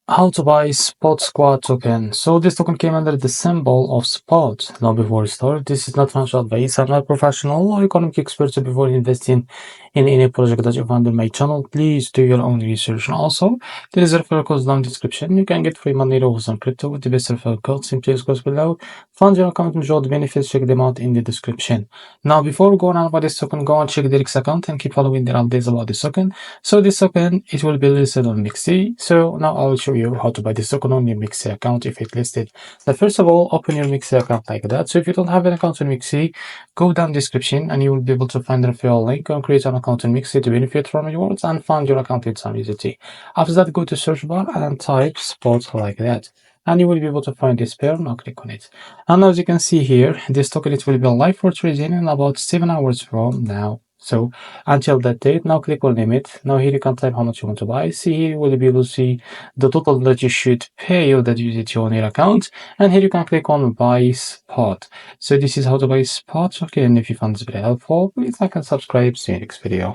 How to buy SpotSquad token. So this token came under the symbol of spot. Now before we start, this is not financial advice. I'm not professional or economic expert, so before investing in any project that you find on my channel, please do your own research. And also, there is a referral code down in the description. You can get free money over some crypto with the best referral code. Simply use codes below. Fund your account, enjoy the benefits, check them out in the description. Now before going on about this token, go and check the REFERRAL account and keep following the updates about this token. So this token, it will be listed on MEXC. So now I'll show you how to buy this token on your MEXC account if it's listed. Now first of all, open your MEXC account like that. So if you don't have an account on MEXC, go down description and you will be able to find the referral link and create an account on MEXC to benefit from rewards and fund your account with some USDT. After that, go to search bar and type spot like that. And you will be able to find this pair. Now click on it. And as you can see here, this token, it will be live for trading in about 7 hours from now. So until that date, now click on limit. Now here you can type how much you want to buy. See here you will be able to see the total that you should pay or that you USDT on your account. And here you can click on buy spot. So this is how to buy spot. Okay, and if you found this very helpful, please like and subscribe. See you next video.